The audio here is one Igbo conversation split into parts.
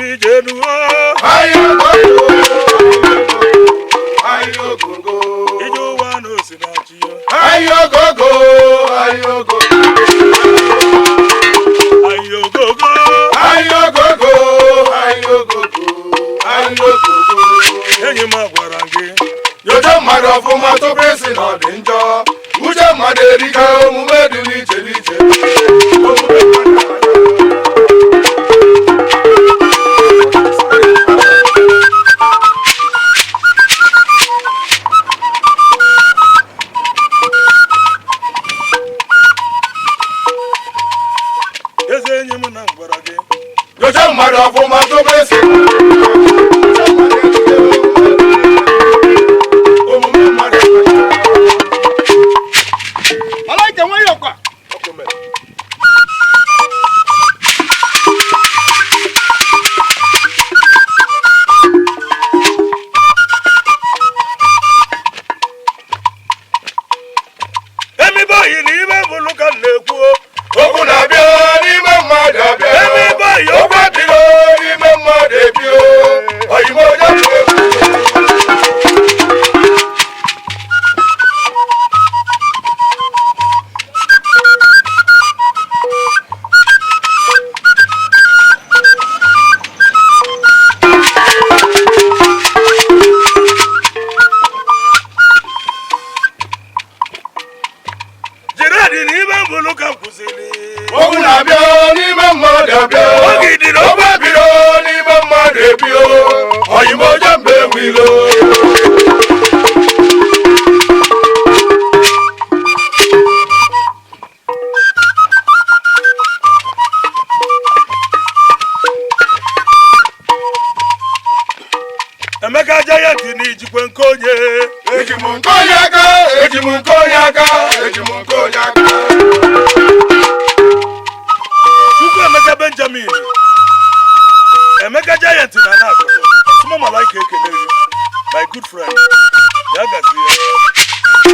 ni jenu ayo gogo ijo wano sinachi ayo gogo ayo gogo ayo gogo ayo gogo ayo gogo ayo gogo enyi magwara gị yojo mmadụ ọfụma tupu isi na ọ dị njọ uche mmadụ erika omume dị n'iche n'iche eze enyi m na ngwara gị yojo mmadụ ọfụma tupu isi Emeka Giant ni jikwe nkonye ejimunkonyaka Chukwu Emeka Benjamin Emeka Giant na nakoro Suma malaika ekele you my good friend ya gazie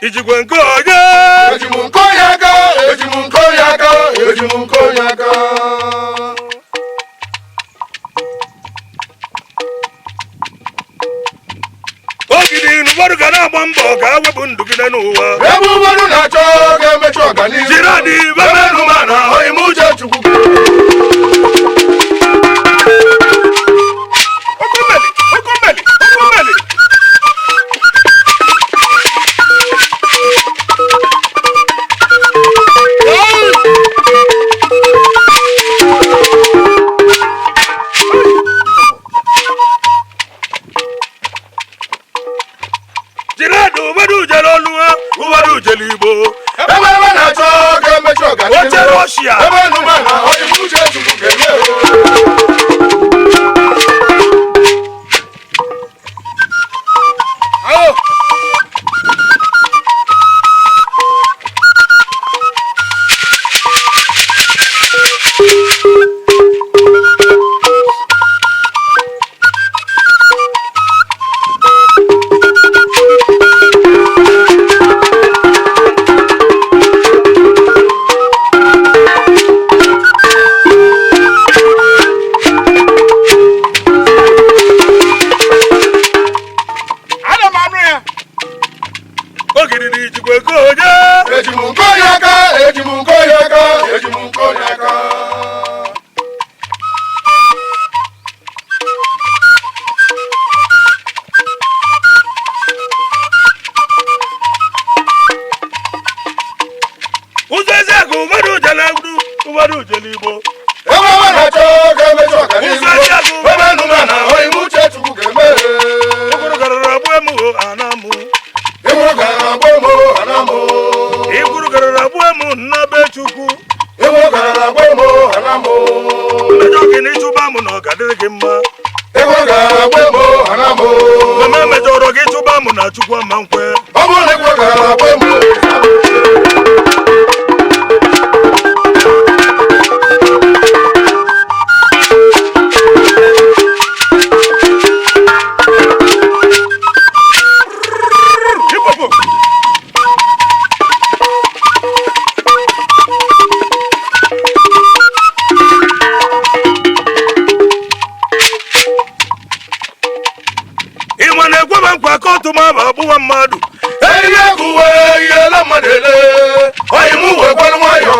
Ijigwe nkonye ejimunkonyaka Ogidi nubaru kana mambo ka webu ndugide n'ụwa ebu ụgbọrụ na-achọ ga-emechi ọganihu Jiradi bemenu mana oyimuche Chukwu Okomeli Ubadu jelibo ebe na-achọ ga-emechi ọganihu Oche Russia ebe nụmana oyimuche Chukwu ga-eme Ubadu jelibo ebe na-achọ ga-emechi ọganihu ebe nụmana oyimuche Chukwu ga-eme Iguru garara buemu anamu Iguru garara buemu nnabe Chukwu Mejo gini chuba mu na ọgadịrị gị mma Meme mejọrọ gị chuba mu na Chukwu ama nkwe mmadụ ihe kuwe ihe la mmadụ ele onye m wekwanụ nwayọ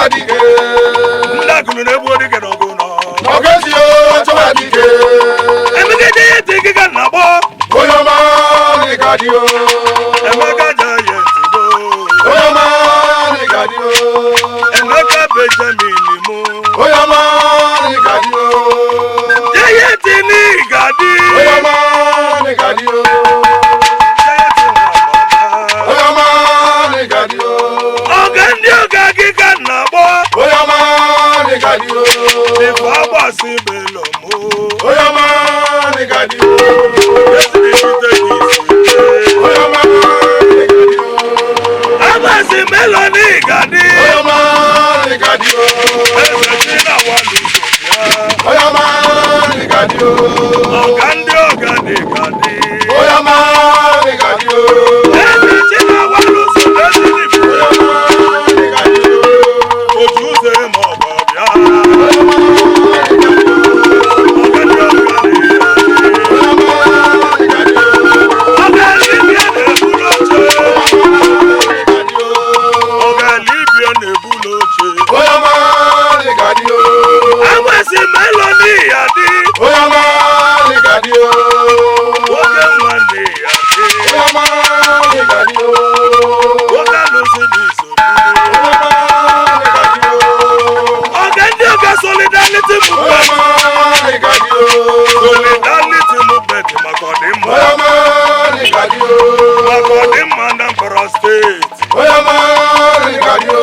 Adike gadio. Emeka Giant mo. Oyama ni gadio. Emeka Benjamin mo. Oyama ni gadio. Giant ni gadi. Oyama ni gadio. Oyama ni gadio. Ogandi ogagi kanabo. Oyama ni gadio. Ifa basi belo mo. Oyama ni gadio. Oyama ni gadio. Abasi melo ni gadi. Oyama ni gadio. Ezetina walu ya. Oyama ni gadio. Ogandi ogandi gadi. Oyama ni gadio. Ezetina walu sodesini bu. Oyama ni gadio. Ojuze mo bobia. Oyama ni gadio. Ogandi ogandi gadi. Oyama ni gadio. Ogali bien ebuloche. Oyama ni gadio. Ogali bien ebuloche. Oyama ni gadio. Abasi melo ni yadi. Oyama ni gadio. Oge mwande yadi. Oyama ni gadio. Oga losi ni sobi. Oyama ni gadio. Ogandi oga solidarity movement. Oyama ni gadio. Solidarity movement makodimo. Oyama ni gadio. Makodimo Anambra State. Oyama ni gadio.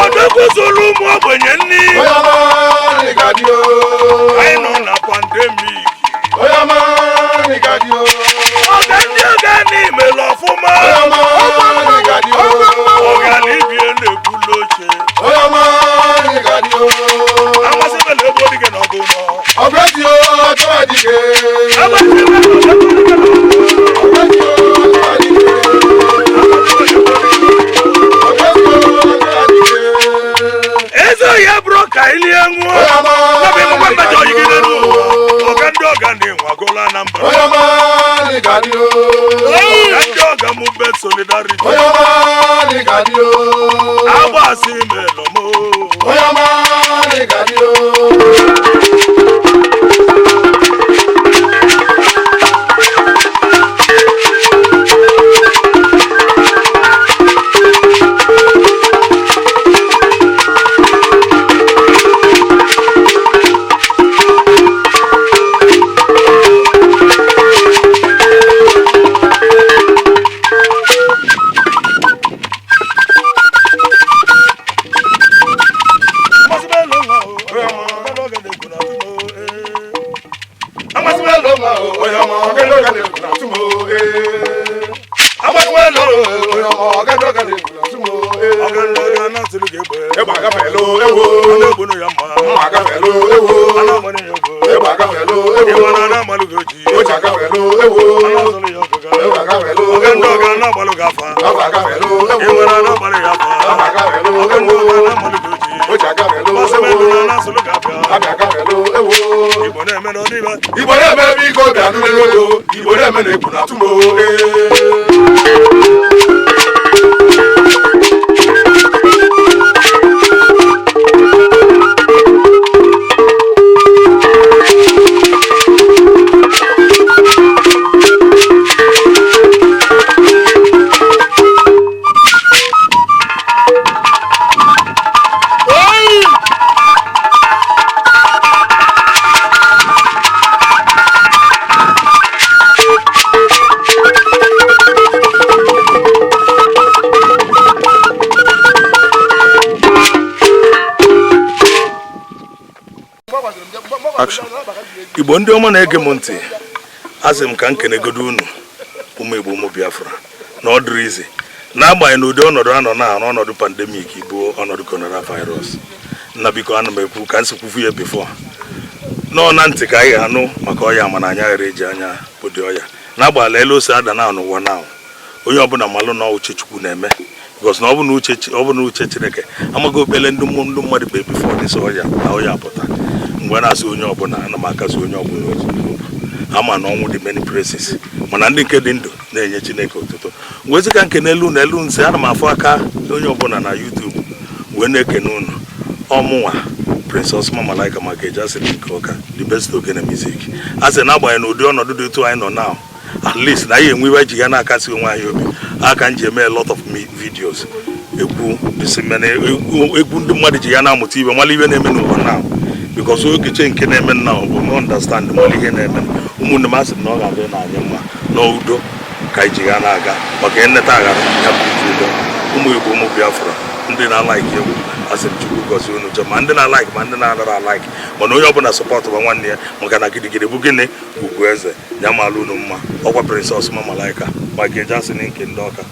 Odogwu Zulumu ogbenye nni. Oyama ni gadio. Anyị nọ na pandemic. Oyama ni gadio. Ogandi oga n'imelu ọfụma. Oyama ni gadio. Ọganibie na-ebulu oche. Oyama ni gadio. Amasịbela ebe odige na ọgụ nọ. Ọbẹ̀tìó tó ẹ̀dìgẹ̀. Amasịbela ebe odige na ọgụ nọ. Ọbẹ̀tìó tó ẹ̀dìgẹ̀. Ọbẹ̀tìó tó ẹ̀dìgẹ̀. Ezo ya bụrụ ka ilie nwụọ. Oyama Ọbịa ni mgbe mmejọ yigide gadio. n'ụwa. Ogandi oga na-enwagola Anambra. Oyama ni gadio. Ogandi oga movement solidarity. Oyama ni gadio. Agbasi melomo. Oyama ni gadio. Igbo na-eme ebe ike obi anụ n'elu Igbo na-eme na-ekwu na atụmo Igbo ndị ọma na-ege m ntị, asị m ka m kenegodo unu ụmụ Igbo ụmụ Biafra na ọ dịrị izi n'agbanyeghị na ụdị ọnọdụ anọ na-arụ ọnọdụ pandemik bụ ọnọdụ coronavirus. Na biko ana m ekwu ka m si kwufu ya bifo nọ na ntị ka anyị anụ maka ọya mana anya ghara eji anya ụdị ọya na-agbalị elu ose ada na n'ụwa na onye ọbụla malụ na uche Chukwu na-eme because na ọ bụ na uche Chineke amaghị okpele ndị mmadụ kpe bifo dịsị ọya na ọya pụta mgbe na-asị onye ọbụla ana m akasị onye ọbụla otu ama na ọnwụ dị many places mana ndị nke dị ndụ na-enye Chineke otuto wezi ka nke n'elu na elu nsị ana m afọ aka onye ọbụla na YouTube wee na-ekene unu ọmụnwa Prince Osman Malaika maka eji asịrị nke ọka the best ogene music asị na agbanyeghị na ụdị ọnọdụ dị etu anyị nọ now at least na ihe enwe ji ya na-akasị onwe anyị obi aka m ji eme a lot of videos egwu ndị mmadụ ji ya na-amụta ibe mala ihe na-eme n'ụwa na because ogeche nke na-eme nna bụ m understand mala ihe na-eme ụmụnne m asị m na ọ ga-adị n'anya mma n'udo ka anyị ji ya na-aga maka nneta aghara ya bụ udo ụmụ Igbo ụmụ Biafra ndị na-alaiki egwu asị m Chukwu gọzie unu je ma ndị na-alaiki ma ndị na-adara alaiki mana onye ọbụla sọpọtụ bụ nwanne ya maka na gidigidi bụ gịnị ugwu eze ya maalụ unu mma ọkwa Princess Osuma Malaika ma ga-eje asị nke ndị Ọka